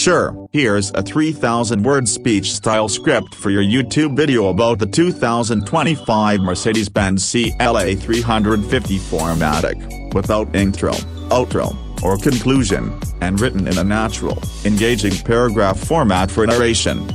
Sure, here's a 3,000-word speech-style script for your YouTube video about the 2025 Mercedes-Benz CLA 350 4MATIC, without intro, outro, or conclusion, and written in a natural, engaging paragraph format for narration.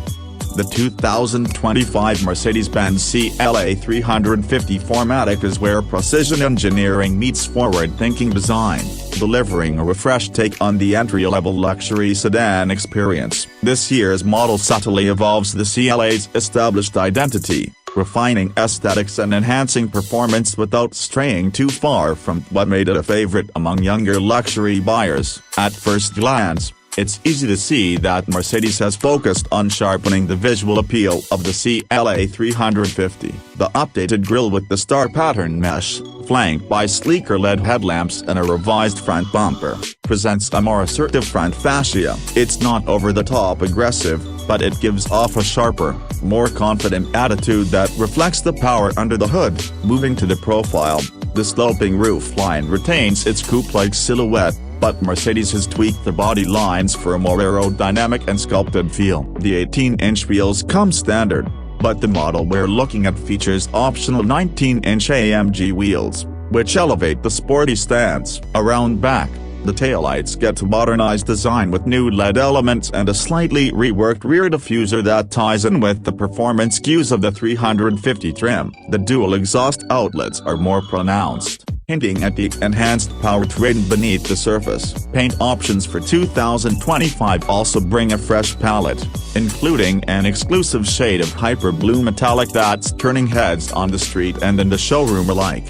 The 2025 Mercedes-Benz CLA 350 4MATIC is where precision engineering meets forward-thinking design, delivering a refreshed take on the entry-level luxury sedan experience. This year's model subtly evolves the CLA's established identity, refining aesthetics and enhancing performance without straying too far from what made it a favorite among younger luxury buyers. At first glance, it's easy to see that Mercedes has focused on sharpening the visual appeal of the CLA 350. The updated grille with the star pattern mesh, flanked by sleeker LED headlamps and a revised front bumper, presents a more assertive front fascia. It's not over-the-top aggressive, but it gives off a sharper, more confident attitude that reflects the power under the hood. Moving to the profile, the sloping roofline retains its coupe-like silhouette, but Mercedes has tweaked the body lines for a more aerodynamic and sculpted feel. The 18-inch wheels come standard, but the model we're looking at features optional 19-inch AMG wheels, which elevate the sporty stance. Around back, the taillights get a modernized design with new LED elements and a slightly reworked rear diffuser that ties in with the performance cues of the 350 trim. The dual exhaust outlets are more pronounced, hinting at the enhanced powertrain beneath the surface. Paint options for 2025 also bring a fresh palette, including an exclusive shade of hyper blue metallic that's turning heads on the street and in the showroom alike.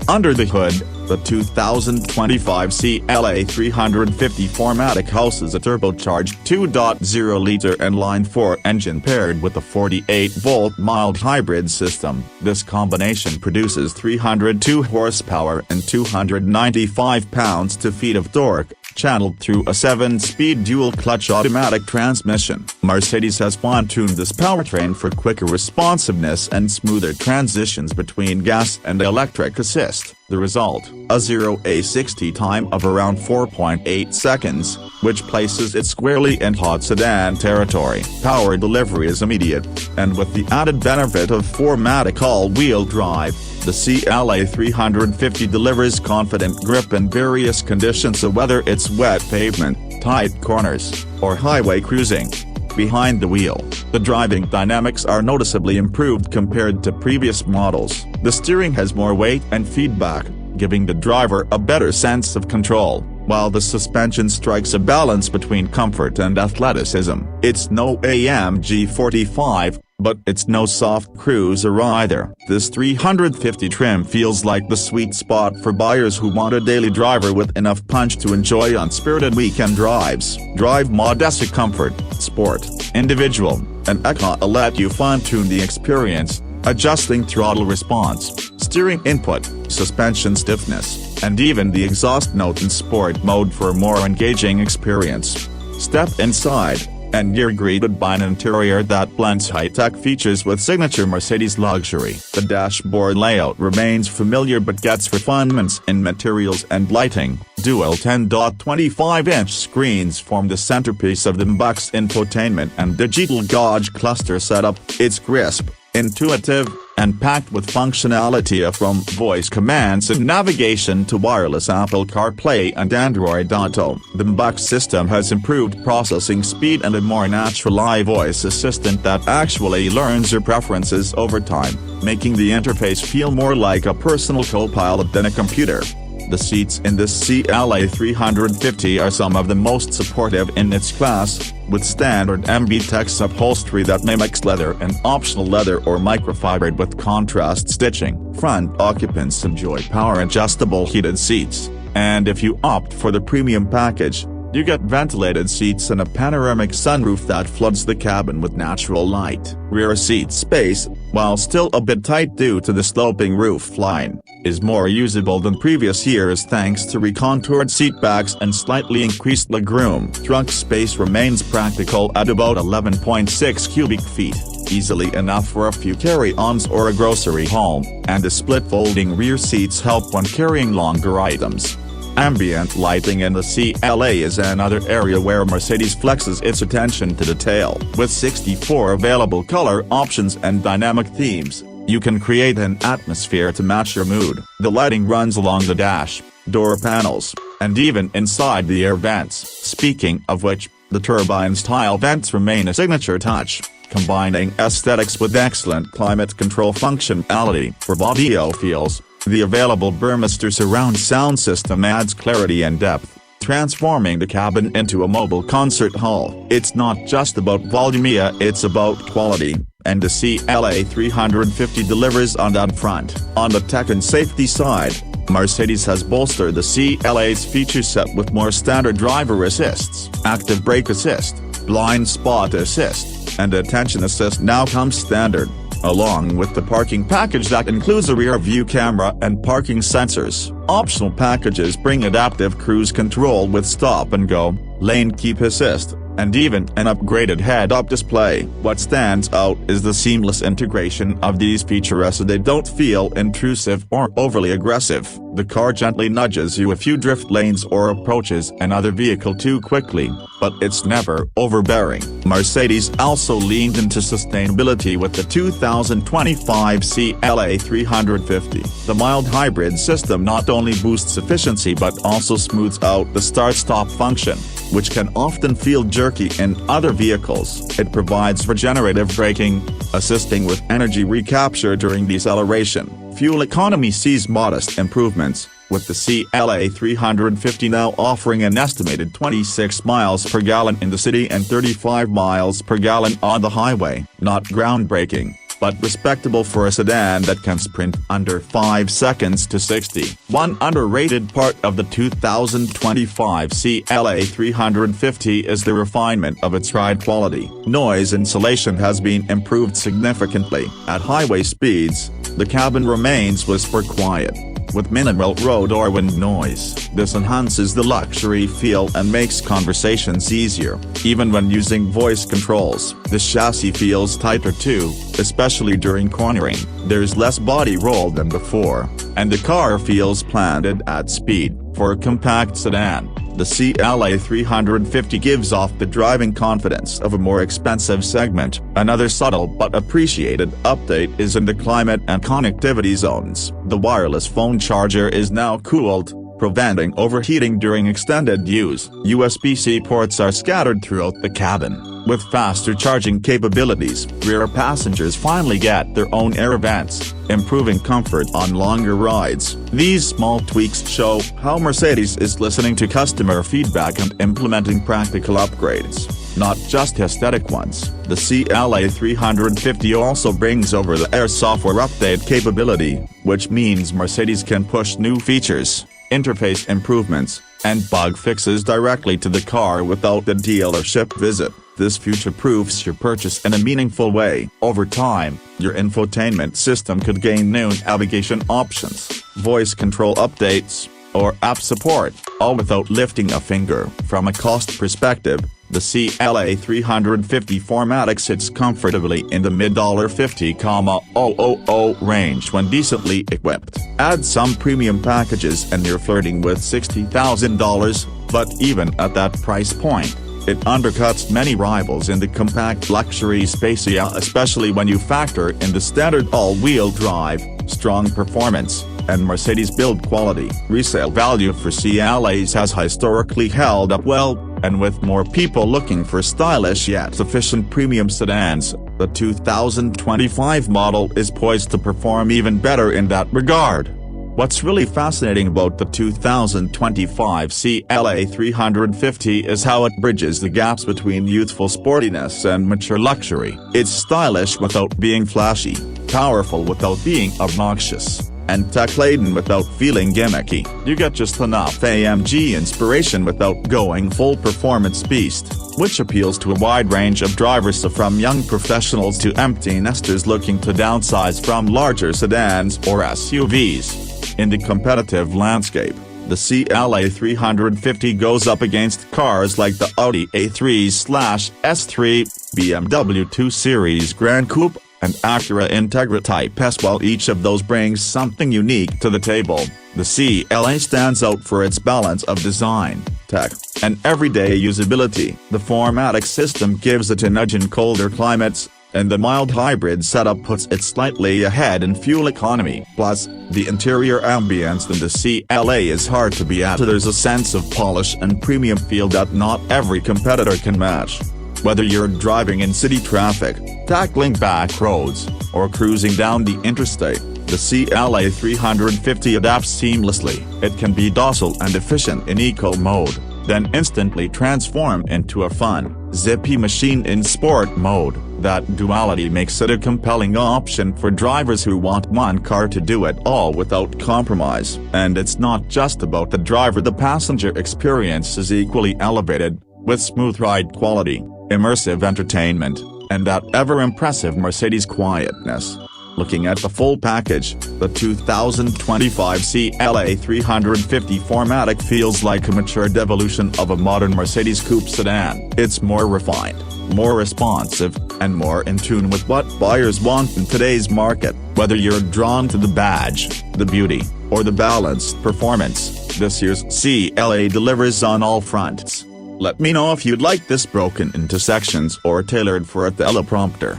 Under the hood, the 2025 CLA 350 4MATIC houses a turbocharged 2.0-liter inline-4 engine paired with a 48-volt mild hybrid system. This combination produces 302 horsepower and 295 pounds-feet of torque, channeled through a 7-speed dual-clutch automatic transmission. Mercedes has fine-tuned this powertrain for quicker responsiveness and smoother transitions between gas and electric assist. The result, a 0-60 time of around 4.8 seconds, which places it squarely in hot sedan territory. Power delivery is immediate, and with the added benefit of 4MATIC all-wheel drive, the CLA 350 delivers confident grip in various conditions, so whether it's wet pavement, tight corners, or highway cruising. Behind the wheel, the driving dynamics are noticeably improved compared to previous models. The steering has more weight and feedback, giving the driver a better sense of control, while the suspension strikes a balance between comfort and athleticism. It's no AMG 45, but it's no soft cruiser either. This 350 trim feels like the sweet spot for buyers who want a daily driver with enough punch to enjoy unspirited weekend drives. Drive mode: comfort, sport, individual, and eco let you fine-tune the experience, adjusting throttle response, steering input, suspension stiffness, and even the exhaust note in sport mode for a more engaging experience. Step inside, and you're greeted by an interior that blends high-tech features with signature Mercedes luxury. The dashboard layout remains familiar but gets refinements in materials and lighting. Dual 10.25-inch screens form the centerpiece of the MBUX infotainment and digital gauge cluster setup. It's crisp, intuitive, and packed with functionality from voice commands and navigation to wireless Apple CarPlay and Android Auto. The MBUX system has improved processing speed and a more natural iVoice assistant that actually learns your preferences over time, making the interface feel more like a personal co-pilot than a computer. The seats in this CLA 350 are some of the most supportive in its class, with standard MBTEX upholstery that mimics leather and optional leather or microfiber with contrast stitching. Front occupants enjoy power-adjustable heated seats, and if you opt for the premium package, you get ventilated seats and a panoramic sunroof that floods the cabin with natural light. Rear seat space, while still a bit tight due to the sloping roof line, is more usable than previous years thanks to recontoured seatbacks and slightly increased legroom. Trunk space remains practical at about 11.6 cubic feet, easily enough for a few carry-ons or a grocery haul, and the split folding rear seats help when carrying longer items. Ambient lighting in the CLA is another area where Mercedes flexes its attention to detail. With 64 available color options and dynamic themes, you can create an atmosphere to match your mood. The lighting runs along the dash, door panels, and even inside the air vents. Speaking of which, the turbine-style vents remain a signature touch, combining aesthetics with excellent climate control functionality. For audiophiles, the available Burmester surround sound system adds clarity and depth, transforming the cabin into a mobile concert hall. It's not just about volume, it's about quality, and the CLA 350 delivers on that front. On the tech and safety side, Mercedes has bolstered the CLA's feature set with more standard driver assists. Active brake assist, blind spot assist, and attention assist now comes standard, along with the parking package that includes a rear-view camera and parking sensors. Optional packages bring adaptive cruise control with stop-and-go, lane keep assist, and even an upgraded head-up display. What stands out is the seamless integration of these features so they don't feel intrusive or overly aggressive. The car gently nudges you if you drift lanes or approaches another vehicle too quickly, but it's never overbearing. Mercedes also leaned into sustainability with the 2025 CLA 350. The mild hybrid system not only boosts efficiency but also smooths out the start-stop function, which can often feel jerky in other vehicles. It provides regenerative braking, assisting with energy recapture during deceleration. Fuel economy sees modest improvements, with the CLA 350 now offering an estimated 26 miles per gallon in the city and 35 miles per gallon on the highway. Not groundbreaking, but respectable for a sedan that can sprint under 5 seconds to 60. One underrated part of the 2025 CLA 350 is the refinement of its ride quality. Noise insulation has been improved significantly. At highway speeds, the cabin remains whisper quiet, with minimal road or wind noise. This enhances the luxury feel and makes conversations easier, even when using voice controls. The chassis feels tighter too, especially during cornering. There's less body roll than before, and the car feels planted at speed. For a compact sedan, the CLA 350 gives off the driving confidence of a more expensive segment. Another subtle but appreciated update is in the climate and connectivity zones. The wireless phone charger is now cooled, preventing overheating during extended use. USB-C ports are scattered throughout the cabin. With faster charging capabilities, rear passengers finally get their own air vents, improving comfort on longer rides. These small tweaks show how Mercedes is listening to customer feedback and implementing practical upgrades, not just aesthetic ones. The CLA 350 also brings over-the-air software update capability, which means Mercedes can push new features, interface improvements, and bug fixes directly to the car without the dealership visit. This future-proofs your purchase in a meaningful way. Over time, your infotainment system could gain new navigation options, voice control updates, or app support, all without lifting a finger. From a cost perspective, the CLA 350 4MATIC sits comfortably in the mid-$50,000 range when decently equipped. Add some premium packages and you're flirting with $60,000, but even at that price point, it undercuts many rivals in the compact luxury space, especially when you factor in the standard all-wheel drive, strong performance, and Mercedes build quality. Resale value for CLAs has historically held up well, and with more people looking for stylish yet efficient premium sedans, the 2025 model is poised to perform even better in that regard. What's really fascinating about the 2025 CLA 350 is how it bridges the gaps between youthful sportiness and mature luxury. It's stylish without being flashy, powerful without being obnoxious, and tech-laden without feeling gimmicky. You get just enough AMG inspiration without going full performance beast, which appeals to a wide range of drivers, from young professionals to empty nesters looking to downsize from larger sedans or SUVs. In the competitive landscape, the CLA 350 goes up against cars like the Audi A3/S3, BMW 2 Series Gran Coupe, and Acura Integra Type S. While each of those brings something unique to the table, the CLA stands out for its balance of design, tech, and everyday usability. The 4MATIC system gives it an edge in colder climates, and the mild hybrid setup puts it slightly ahead in fuel economy. Plus, the interior ambience in the CLA is hard to beat. There's a sense of polish and premium feel that not every competitor can match. Whether you're driving in city traffic, tackling back roads, or cruising down the interstate, the CLA 350 adapts seamlessly. It can be docile and efficient in eco mode, then instantly transform into a fun, zippy machine in sport mode. That duality makes it a compelling option for drivers who want one car to do it all without compromise. And it's not just about the driver. The passenger experience is equally elevated, with smooth ride quality, immersive entertainment, and that ever-impressive Mercedes quietness. Looking at the full package, the 2025 CLA 350 4MATIC feels like a matured evolution of a modern Mercedes coupe sedan. It's more refined, more responsive, and more in tune with what buyers want in today's market. Whether you're drawn to the badge, the beauty, or the balanced performance, this year's CLA delivers on all fronts. Let me know if you'd like this broken into sections or tailored for a teleprompter.